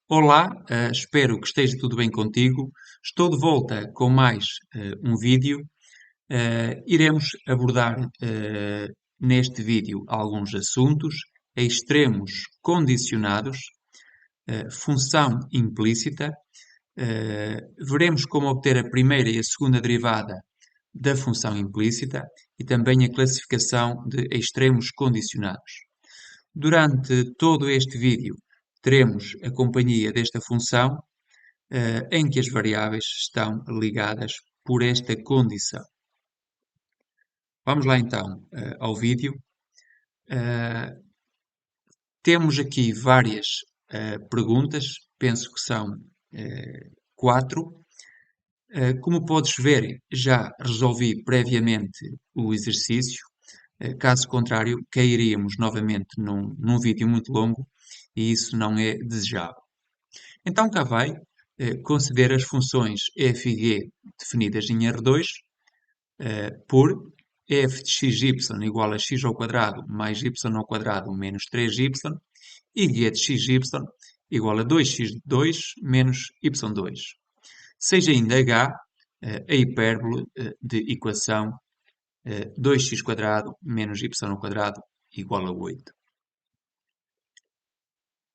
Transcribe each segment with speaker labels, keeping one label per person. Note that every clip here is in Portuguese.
Speaker 1: Olá, espero que esteja tudo bem contigo. Estou de volta com mais um vídeo. Iremos abordar neste vídeo alguns assuntos, extremos condicionados, função implícita. Veremos como obter a primeira e a segunda derivada da função implícita e também a classificação de extremos condicionados. Durante todo este vídeo, teremos a companhia desta função, em que as variáveis estão ligadas por esta condição. Vamos lá então ao vídeo. Eh, Temos aqui várias perguntas, penso que são quatro. Como podes ver, já resolvi previamente o exercício. Caso contrário, cairíamos novamente num vídeo muito longo e isso não é desejável. Então cá vai, considera as funções f e g definidas em R2 por f de xy igual a x ao quadrado mais y ao quadrado menos 3y e g de xy igual a 2x2 menos y2. Seja ainda h a hipérbole de equação 2x quadrado menos y ao quadrado igual a 8.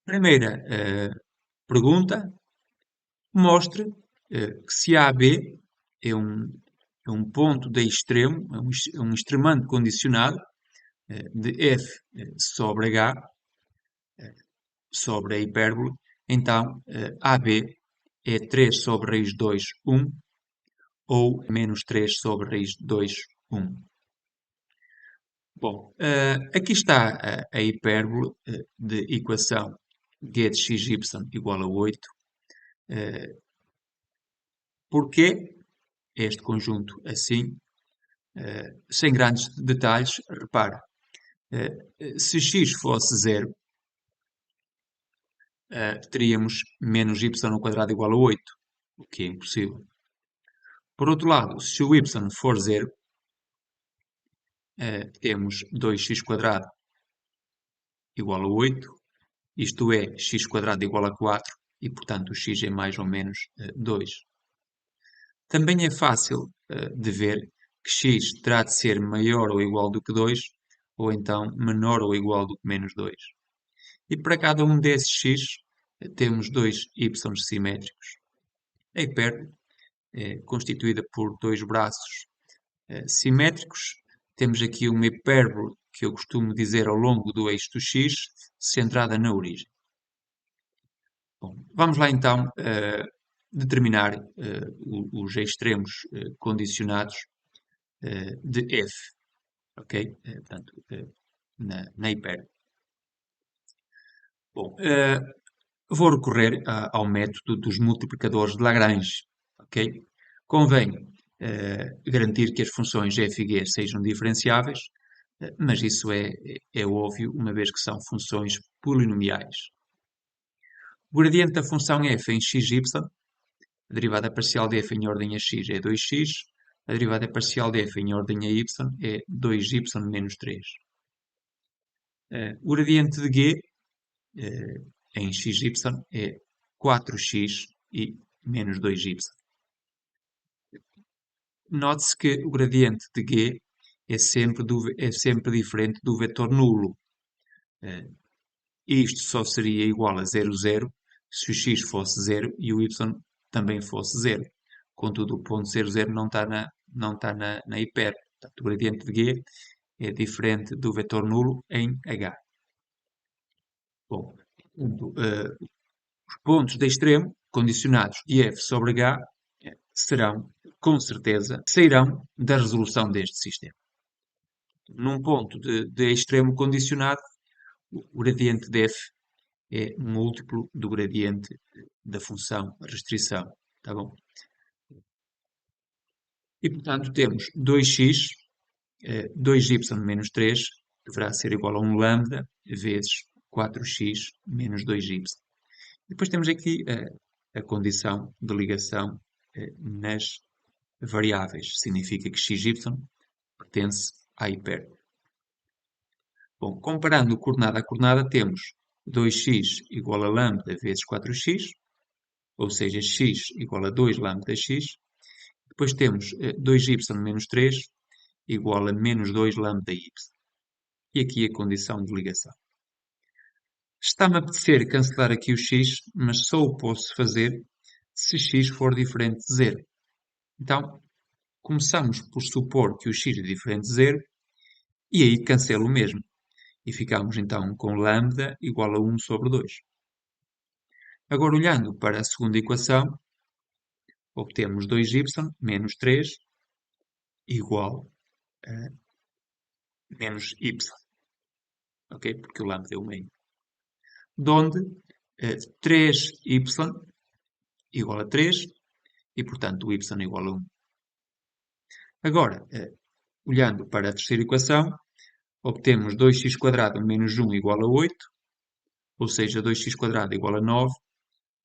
Speaker 1: Primeira pergunta, mostre que se AB é um ponto de extremo, é um extremante condicionado de f sobre h sobre a hipérbole, então AB é 3 sobre raiz de 2, 1, ou menos 3 sobre raiz de 2, 1. Bom, aqui está a hipérbole de equação g de xy igual a 8. Porquê este conjunto assim? Sem grandes detalhes, repara, se x fosse 0, teríamos menos y ao quadrado igual a 8, o que é impossível. Por outro lado, se o y for 0, temos 2x quadrado igual a 8, isto é, x quadrado igual a 4, e portanto o x é mais ou menos 2. Também é fácil de ver que x terá de ser maior ou igual do que 2, ou então menor ou igual do que menos 2. E para cada um desses x, temos dois y simétricos. A hipérbole é constituída por dois braços simétricos. Temos aqui uma hipérbole que eu costumo dizer ao longo do eixo do x, centrada na origem. Bom, vamos lá então determinar os extremos condicionados de f, ok? Portanto, na hipérbole. Bom, vou recorrer ao método dos multiplicadores de Lagrange, ok? Convém garantir que as funções f e g sejam diferenciáveis, mas isso é óbvio, uma vez que são funções polinomiais. O gradiente da função f em xy, a derivada parcial de f em ordem a x é 2x, a derivada parcial de f em ordem a y é 2y menos 3. O gradiente de g em xy é 4x e menos 2y. Note-se que o gradiente de g é sempre diferente do vetor nulo. Isto só seria igual a 0, 0 se o x fosse 0 e o y também fosse 0. Contudo, o ponto 0, 0 não está na hipérbole. Portanto, o gradiente de g é diferente do vetor nulo em h. Bom, os pontos de extremo condicionados de f sobre h serão, com certeza, sairão da resolução deste sistema. Num ponto de extremo condicionado, o gradiente de f é múltiplo do gradiente da função restrição. Tá bom? E, portanto, temos 2x, 2y menos 3, deverá ser igual a 1 lambda, vezes 4x menos 2y. Depois temos aqui a condição de ligação nas variáveis. Significa que xy pertence à hipérbole. Bom, comparando coordenada a coordenada, temos 2x igual a lambda vezes 4x, ou seja, x igual a 2 lambda x. Depois temos 2y menos 3 igual a menos 2 lambda y. E aqui a condição de ligação. Está-me a apetecer cancelar aqui o x, mas só o posso fazer se x for diferente de 0. Então, começamos por supor que o x é diferente de 0 e aí cancelo o mesmo. E ficamos então com lambda igual a 1 sobre 2. Agora, olhando para a segunda equação, obtemos 2y menos 3 igual a menos y. Ok? Porque o lambda é o meio. Donde 3y igual a 3 e, portanto, o y igual a 1. Agora, olhando para a terceira equação, obtemos 2x² menos 1 igual a 8, ou seja, 2x² igual a 9,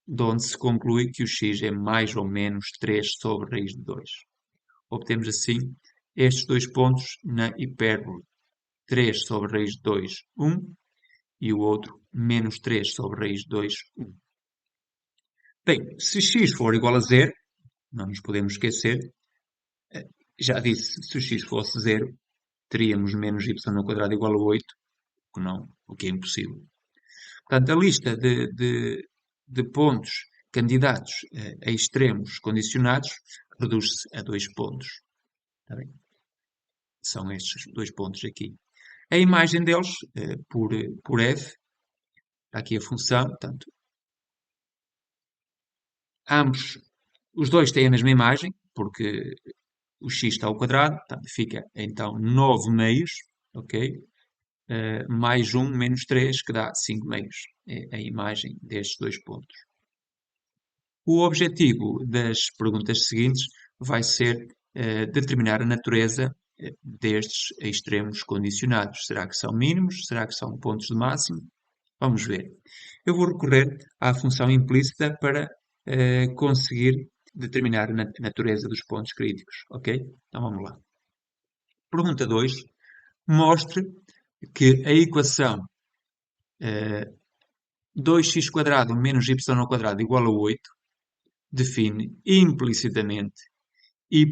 Speaker 1: de onde se conclui que o x é mais ou menos 3 sobre raiz de 2. Obtemos assim estes dois pontos na hipérbole 3 sobre raiz de 2, 1, e o outro menos 3 sobre raiz de 2, 1. Bem, se x for igual a 0, não nos podemos esquecer, já disse, se o x fosse 0, teríamos menos y² igual a 8, o que é impossível. Portanto, a lista de pontos candidatos a extremos condicionados reduz-se a 2 pontos. Está bem? São estes 2 pontos aqui. A imagem deles, por f, está aqui a função, portanto, os dois têm a mesma imagem, porque o x está ao quadrado, portanto, fica então 9 meios, ok? Mais 1 menos 3, que dá 5 meios. É a imagem destes dois pontos. O objetivo das perguntas seguintes vai ser determinar a natureza destes extremos condicionados. Será que são mínimos? Será que são pontos de máximo? Vamos ver. Eu vou recorrer à função implícita para conseguir determinar a natureza dos pontos críticos. Ok? Então vamos lá. Pergunta 2. Mostre que a equação 2x² menos y² igual a 8 define implicitamente y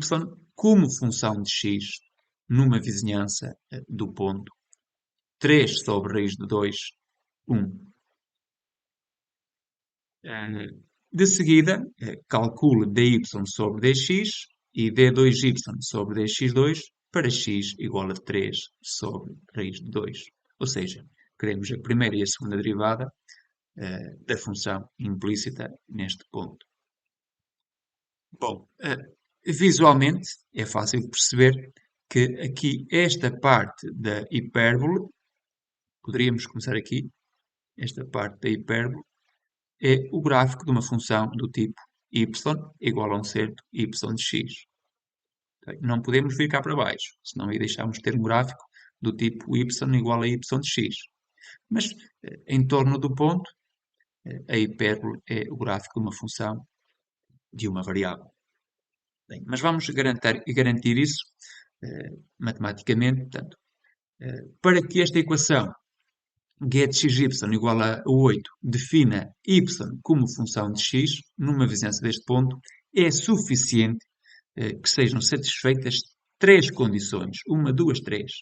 Speaker 1: como função de x numa vizinhança do ponto 3 sobre raiz de 2, 1. De seguida, calcule dy sobre dx e d2y sobre dx2 para x igual a 3 sobre raiz de 2. Ou seja, queremos a primeira e a segunda derivada da função implícita neste ponto. Bom, visualmente é fácil perceber que aqui esta parte da hipérbole, poderíamos começar aqui, esta parte da hipérbole, é o gráfico de uma função do tipo y igual a um certo y de x. Não podemos vir cá para baixo, senão aí deixamos de ter um gráfico do tipo y igual a y de x. Mas em torno do ponto, a hipérbole é o gráfico de uma função de uma variável. Bem, mas vamos garantir isso matematicamente. Portanto, para que esta equação get xy igual a 8 defina y como função de x numa vizinhança deste ponto, é suficiente que sejam satisfeitas 3 condições. 1, 2, 3.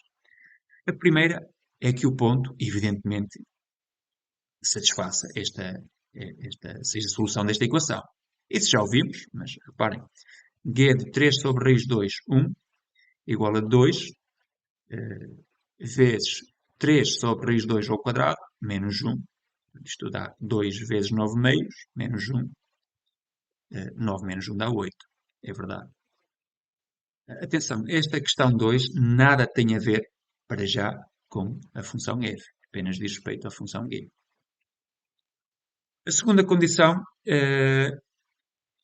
Speaker 1: A primeira é que o ponto, evidentemente, satisfaça seja a solução desta equação. Isso já ouvimos, mas reparem. G de 3 sobre raiz de 2, 1, igual a 2, vezes 3 sobre raiz de 2 ao quadrado, menos 1. Isto dá 2 vezes 9 meios, menos 1. 9 menos 1 dá 8. É verdade. Atenção, esta questão 2 nada tem a ver, para já, com a função f. Apenas diz respeito à função g. A segunda condição,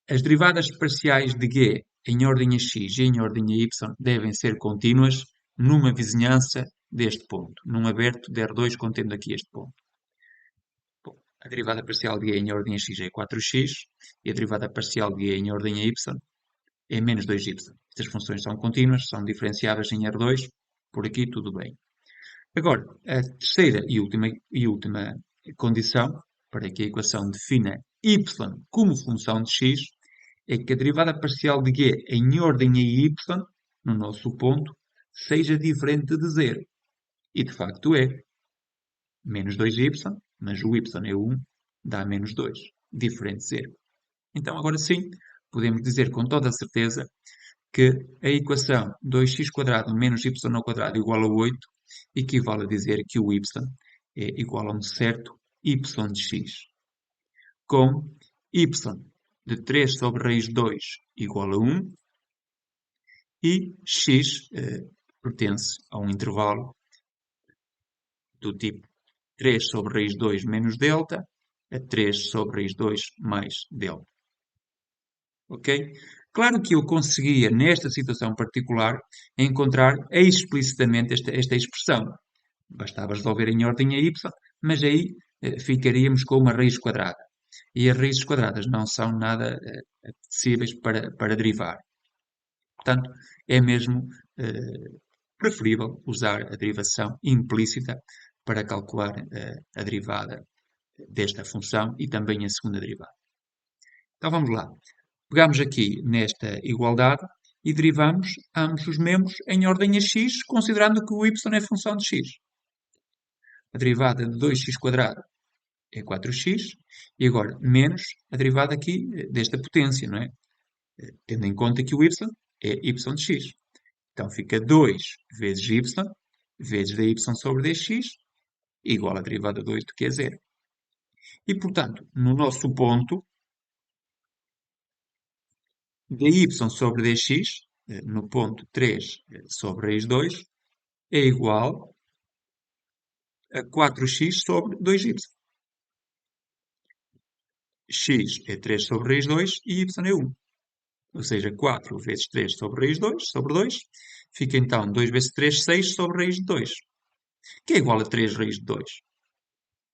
Speaker 1: as derivadas parciais de g em ordem a x e em ordem a y devem ser contínuas numa vizinhança deste ponto, num aberto de R2 contendo aqui este ponto. Bom, a derivada parcial de g em ordem a x é 4x e a derivada parcial de g em ordem a y é menos 2y. Estas funções são contínuas, são diferenciáveis em R2, por aqui tudo bem. Agora, a terceira e última condição para que a equação defina y como função de x é que a derivada parcial de g em ordem a y, no nosso ponto, seja diferente de zero. E de facto é. Menos 2y, mas o y é 1, dá menos 2, diferente de zero. Então, agora sim, podemos dizer com toda a certeza que a equação 2x² menos y² igual a 8 equivale a dizer que o y é igual a um certo y de x, com y de 3 sobre raiz de 2 igual a 1 e x pertence a um intervalo do tipo 3 sobre raiz de 2 menos delta a 3 sobre raiz de 2 mais delta. Ok? Claro que eu conseguia, nesta situação particular, encontrar explicitamente esta expressão. Bastava resolver em ordem a y, mas aí ficaríamos com uma raiz quadrada. E as raízes quadradas não são nada apetecíveis para derivar. Portanto, é mesmo preferível usar a derivação implícita para calcular a derivada desta função e também a segunda derivada. Então vamos lá. Pegamos aqui nesta igualdade e derivamos ambos os membros em ordem a x, considerando que o y é função de x. A derivada de 2x² é 4x, e agora menos a derivada aqui desta potência, não é? Tendo em conta que o y é y de x. Então fica 2 vezes y, vezes dy sobre dx, igual a derivada de 8, que é 0. E, portanto, no nosso ponto, dy sobre dx, no ponto 3 sobre raiz 2, é igual a 4x sobre 2y. X é 3 sobre raiz 2 e y é 1. Ou seja, 4 vezes 3 sobre raiz 2, sobre 2. Fica então 2 vezes 3, 6 sobre raiz de 2. Que é igual a 3 raiz de 2.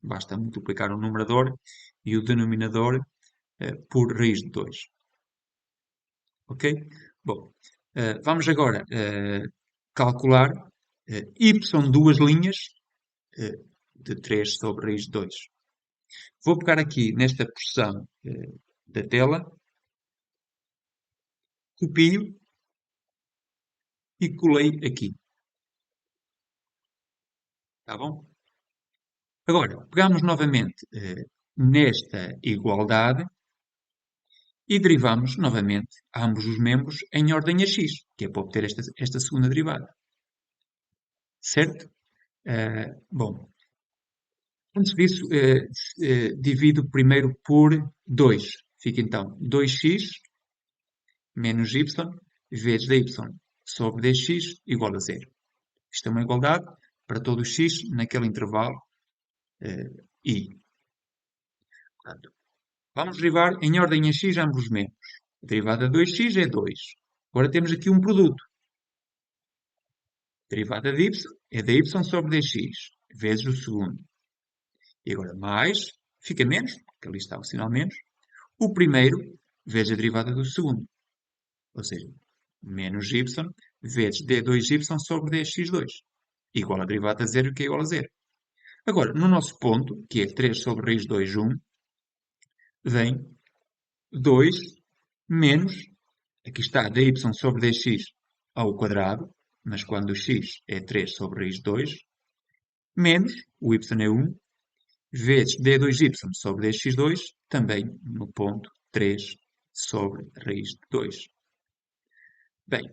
Speaker 1: Basta multiplicar o numerador e o denominador por raiz de 2. Ok? Bom, vamos agora calcular y duas linhas de 3 sobre raiz de 2. Vou pegar aqui nesta porção da tela, copio e colei aqui. Tá bom? Agora, pegamos novamente nesta igualdade e derivamos novamente ambos os membros em ordem a x, que é para obter esta segunda derivada. Certo? Bom, antes disso, divido primeiro por 2. Fica então 2x menos y vezes dy sobre dx igual a 0. Isto é uma igualdade para todo o x naquele intervalo i. Portanto, vamos derivar em ordem a x ambos os membros. A derivada de 2x é 2. Agora temos aqui um produto. A derivada de y é dy sobre dx, vezes o segundo. E agora mais, fica menos, porque ali está o sinal menos, o primeiro vezes a derivada do segundo. Ou seja, menos y vezes d2y sobre dx2. Igual a derivada de 0, que é igual a 0. Agora, no nosso ponto, que é 3 sobre raiz de 2, 1, vem 2 menos, aqui está dy sobre dx ao quadrado, mas quando o x é 3 sobre raiz de 2, menos, o y é 1, vezes d2y sobre dx2, também no ponto 3 sobre raiz de 2. Bem,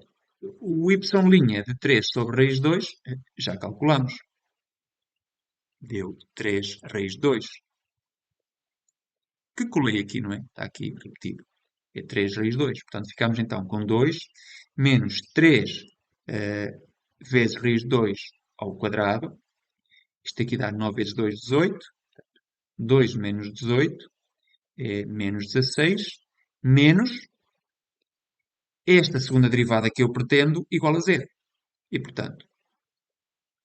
Speaker 1: o y' de 3 sobre raiz de 2, já calculamos. Deu 3 raiz de 2. Que colei aqui, não é? Está aqui repetido. É 3 raiz de 2. Portanto, ficamos então com 2 menos 3 vezes raiz de 2 ao quadrado. Isto aqui dá 9 vezes 2, 18. 2 menos 18 é menos 16. Menos esta segunda derivada que eu pretendo igual a 0. E, portanto,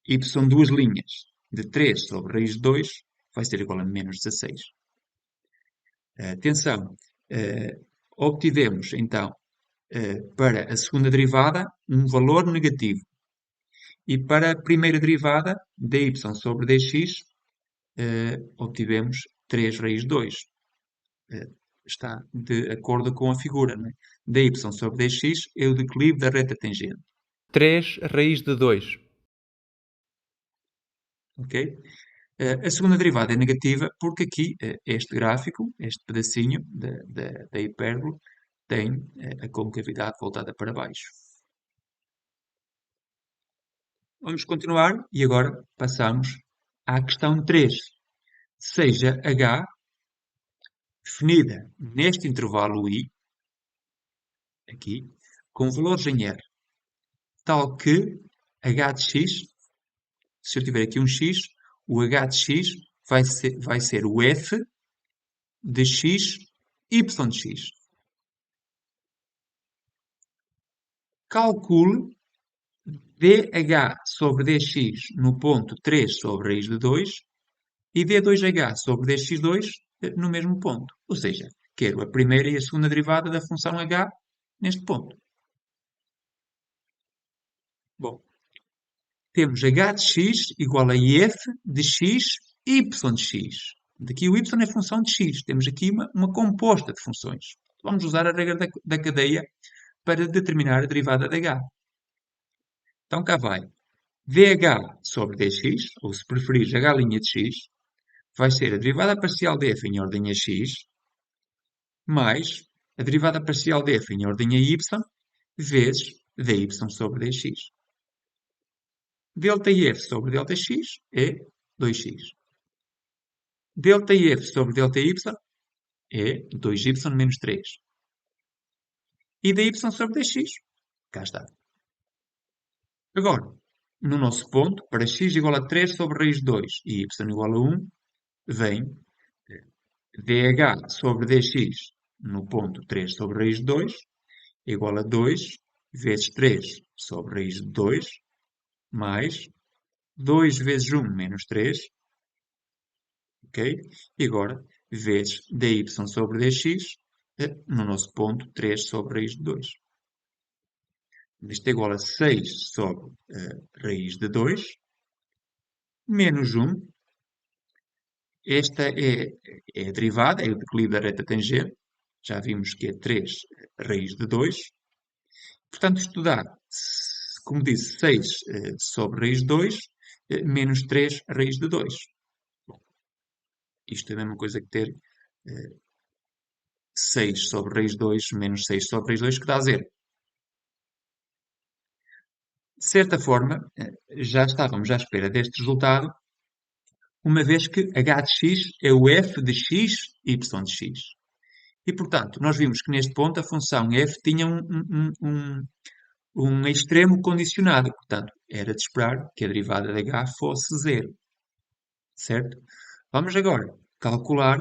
Speaker 1: y são duas linhas de 3 sobre raiz de 2 vai ser igual a menos 16. Atenção, obtivemos então para a segunda derivada um valor negativo. E para a primeira derivada, dy sobre dx, obtivemos 3 raiz de 2. Está de acordo com a figura, não é? dy sobre dx é o declive da reta tangente.
Speaker 2: 3 raiz de 2.
Speaker 1: Ok? A segunda derivada é negativa porque aqui este gráfico, este pedacinho da hipérbole, tem a concavidade voltada para baixo. Vamos continuar e agora passamos à questão 3. Seja H definida neste intervalo I, aqui, com valores em R, tal que H de X, se eu tiver aqui um X, o H de X vai ser o F de X, Y de X. Calcule dH sobre dx no ponto 3 sobre raiz de 2 e d2h sobre dx2 no mesmo ponto. Ou seja, quero a primeira e a segunda derivada da função h neste ponto. Bom, temos h de x igual a f de x, y de x. Daqui o y é função de x. Temos aqui uma composta de funções. Vamos usar a regra da cadeia para determinar a derivada de h. Então cá vai. dH sobre dx, ou se preferires h' de x, vai ser a derivada parcial de f em ordem a x, mais a derivada parcial de f em ordem a y, vezes dy sobre dx. Delta f sobre delta x é 2x. Delta f sobre delta y é 2y menos 3. E dy sobre dx, cá está. Agora, no nosso ponto, para x igual a 3 sobre raiz de 2 e y igual a 1, vem dH sobre dx no ponto 3 sobre raiz de 2 igual a 2 vezes 3 sobre raiz de 2 mais 2 vezes 1 menos 3, ok? E agora, vezes dy sobre dx no nosso ponto 3 sobre raiz de 2. Isto é igual a 6 sobre raiz de 2 menos 1. Esta é a derivada, é o declive da reta tangente. Já vimos que é 3 raiz de 2. Portanto, isto dá, como disse, 6 sobre raiz de 2 menos 3 raiz de 2. Bom, isto é a mesma coisa que ter 6 sobre raiz de 2 menos 6 sobre raiz de 2, que dá 0. De certa forma, já estávamos à espera deste resultado, uma vez que h de x é o f de x, y de x. E, portanto, nós vimos que neste ponto a função f tinha um extremo condicionado. Portanto, era de esperar que a derivada de h fosse 0. Certo? Vamos agora calcular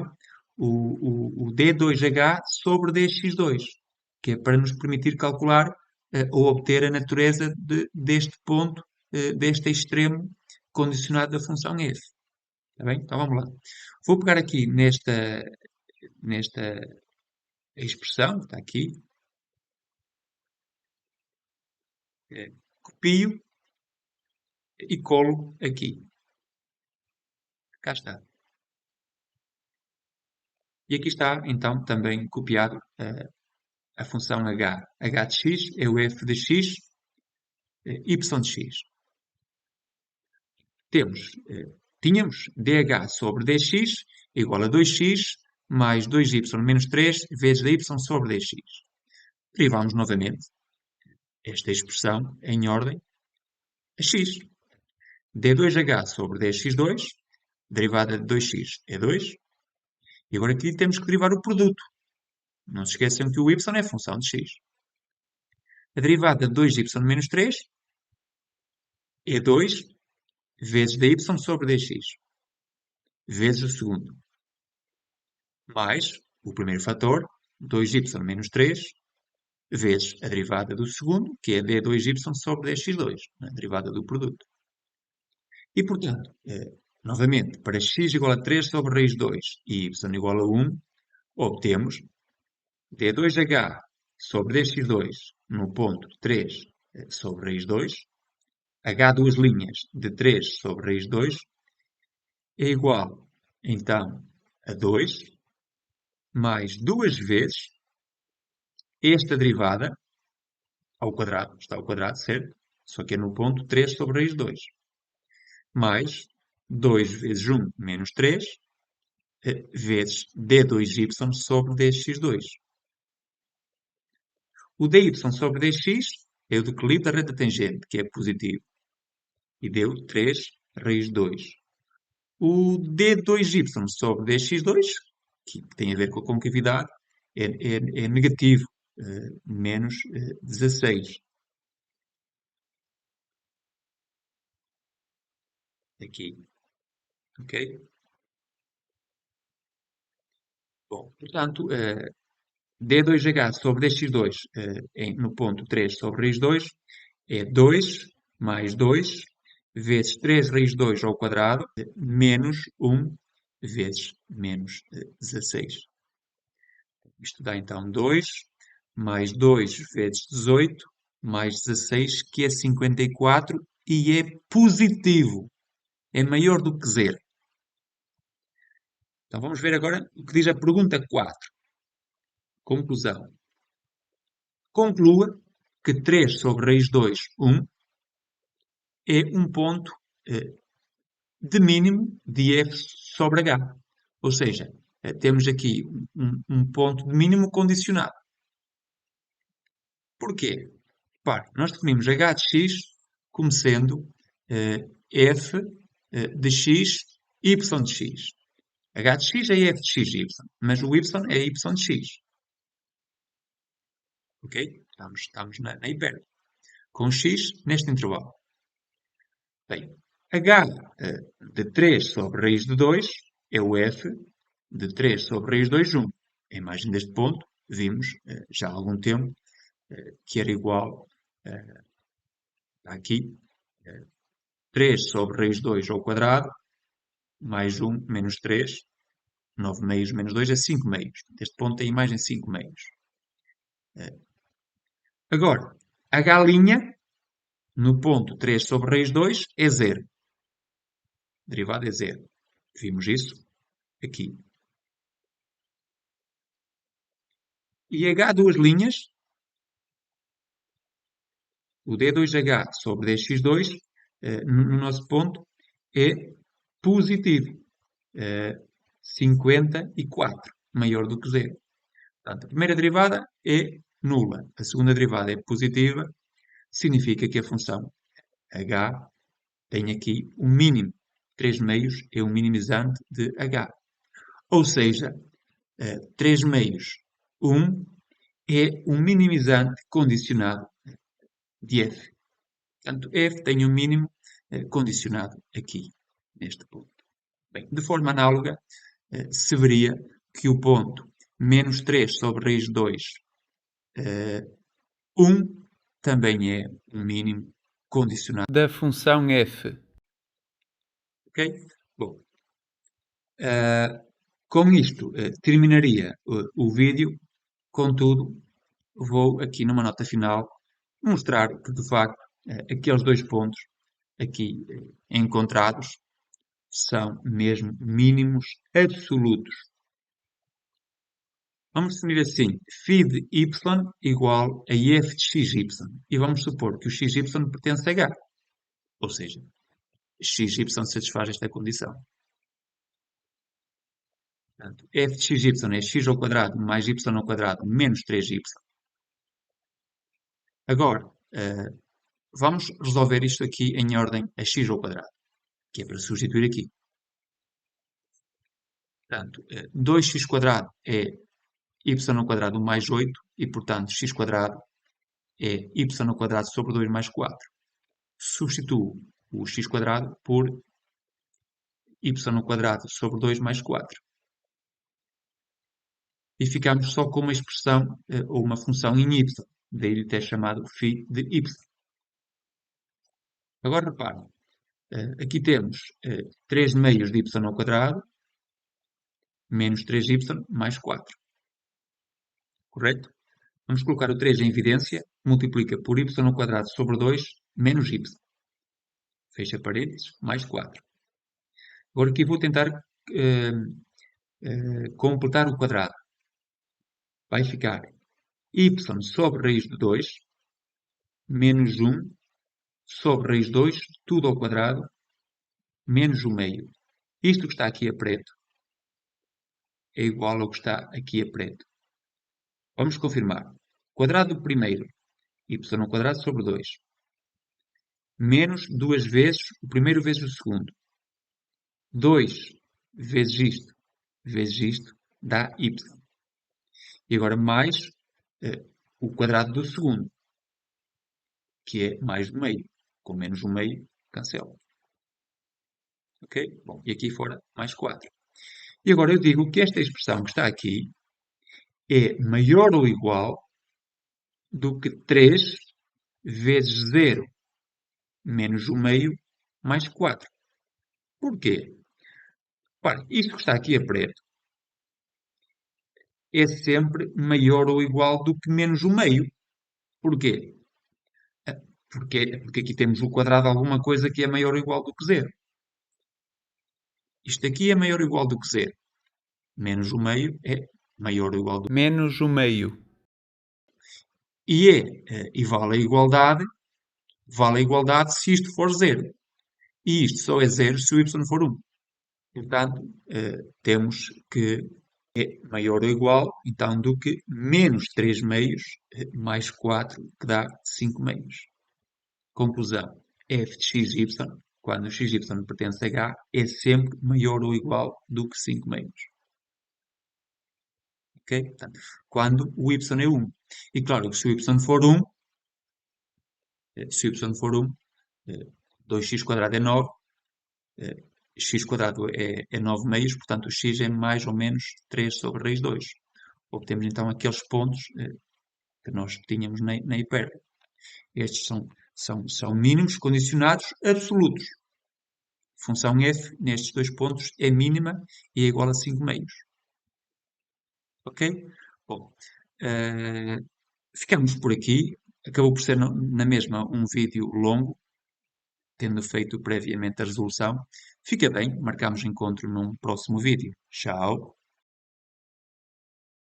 Speaker 1: o d2h sobre dx2, que é para nos permitir calcular ou obter a natureza deste ponto, deste extremo condicionado da função f. Está bem? Então vamos lá. Vou pegar aqui nesta expressão, que está aqui, copio e colo aqui. Cá está. E aqui está, então, também copiado a função h. h de x é o f de x, y de x. Tínhamos dh sobre dx igual a 2x mais 2y menos 3 vezes dy sobre dx. Derivamos novamente esta expressão em ordem a x. d2h sobre dx2, derivada de 2x é 2. E agora aqui temos que derivar o produto. Não se esqueçam que o y é função de x. A derivada de 2y menos 3 é 2 vezes dy sobre dx, vezes o segundo, mais o primeiro fator, 2y menos 3, vezes a derivada do segundo, que é d2y sobre dx2, a derivada do produto. E, portanto, novamente, para x igual a 3 sobre raiz de 2 e y igual a 1, obtemos d2h sobre dx2 no ponto 3 sobre raiz de 2, h duas linhas de 3 sobre raiz de 2 é igual então a 2 mais duas vezes esta derivada ao quadrado, está ao quadrado, certo? Só que é no ponto 3 sobre raiz de 2. Mais 2 vezes 1 menos 3 vezes d2y sobre dx2. O dy sobre dx é o declive da reta tangente, que é positivo. E deu 3 raiz de 2. O d2y sobre dx2, que tem a ver com a concavidade, é negativo, menos 16. Aqui. Ok? Bom, portanto, d2h sobre dx2 no ponto 3 sobre raiz 2 é 2 mais 2 vezes 3 raiz 2 ao quadrado menos 1 vezes menos 16. Isto dá então 2 mais 2 vezes 18 mais 16, que é 54 e é positivo. É maior do que zero. Então vamos ver agora o que diz a pergunta 4. Conclusão. Conclua que 3 sobre raiz 2, 1, é um ponto de mínimo de f sobre h. Ou seja, temos aqui um ponto de mínimo condicionado. Porquê? Repare, nós definimos h de x como sendo f de x, y de x. H de x é f de x, y, mas o y é y de x. Ok? Estamos na hipérbole. Com x neste intervalo. Bem, h de 3 sobre raiz de 2 é o f de 3 sobre raiz de 2, 1. A imagem deste ponto, vimos já há algum tempo que era igual, está aqui, 3 sobre raiz de 2 ao quadrado, mais 1 menos 3, 9 meios menos 2 é 5 meios. Deste ponto tem a imagem 5 meios. Agora, h' no ponto 3 sobre raiz de 2 é 0. Derivada é 0. Vimos isso aqui. E h duas linhas, o d2h sobre dx2, no nosso ponto, é positivo. 54, maior do que 0. Portanto, a primeira derivada é nula. A segunda derivada é positiva. Significa que a função h tem aqui um mínimo. 3 meios é um minimizante de h. Ou seja, 3 meios, 1 é um minimizante condicionado de f. Portanto, f tem um mínimo condicionado aqui, neste ponto. Bem, de forma análoga, se veria que o ponto menos 3 sobre raiz de 2, 1, também é um mínimo condicionado.
Speaker 2: Da função f.
Speaker 1: Ok? Bom, com isto terminaria o vídeo. Contudo, vou aqui numa nota final mostrar que, de facto, aqueles dois pontos aqui encontrados são mesmo mínimos absolutos. Vamos definir assim, φ de y igual a f de xy. E vamos supor que o xy pertence a h. Ou seja, xy satisfaz esta condição. Portanto, f de xy é x ao quadrado mais y ao quadrado menos 3y. Agora, vamos resolver isto aqui em ordem a x ao quadrado, que é para substituir aqui. Portanto, 2x quadrado é y ao quadrado mais 8 e, portanto, x quadrado é y ao quadrado sobre 2 mais 4. Substituo o x quadrado por y ao quadrado sobre 2 mais 4. E ficamos só com uma expressão ou uma função em y, daí ter chamado φ de y. Agora reparem, aqui temos 3 meios de y ao quadrado menos 3y mais 4. Correto? Vamos colocar o 3 em evidência, multiplica por y ao quadrado sobre 2 menos y. Fecha parênteses, mais 4. Agora aqui vou tentar completar o quadrado. Vai ficar y sobre raiz de 2 menos 1 sobre raiz de 2, tudo ao quadrado, menos o meio. Isto que está aqui a preto é igual ao que está aqui a preto. Vamos confirmar. Quadrado do primeiro, y ao quadrado sobre 2. Menos 2 vezes o primeiro vezes o segundo. 2 vezes isto, dá y. E agora mais o quadrado do segundo, que é mais do meio. Com menos o meio, cancela. Ok? Bom, e aqui fora, mais 4. E agora eu digo que esta expressão que está aqui é maior ou igual do que 3 vezes 0 menos o meio mais 4. Porquê? Ora, isto que está aqui a preto é sempre maior ou igual do que menos o meio. Porquê? Porque aqui temos o quadrado de alguma coisa que é maior ou igual do que 0. Isto aqui é maior ou igual do que 0. Menos o meio é maior ou igual do que 0.
Speaker 2: Menos o meio.
Speaker 1: E vale a igualdade se isto for 0. E isto só é 0 se o y for 1. Portanto, temos que é maior ou igual, então, do que menos 3 meios mais 4, que dá 5 meios. Conclusão. F de xy, quando o xy pertence a H, é sempre maior ou igual do que 5 meios. Ok? Portanto, quando o y é 1. E claro, se o y for 1, 2x quadrado é 9, x quadrado é 9 meios, portanto o x é mais ou menos 3 sobre raiz 2. Obtemos então aqueles pontos que nós tínhamos na hipérbole. Estes são mínimos condicionados absolutos. Função f, nestes dois pontos, é mínima e é igual a 5 meios. Ok? Bom, ficamos por aqui. Acabou por ser na mesma um vídeo longo, tendo feito previamente a resolução. Fica bem, marcamos encontro num próximo vídeo. Tchau!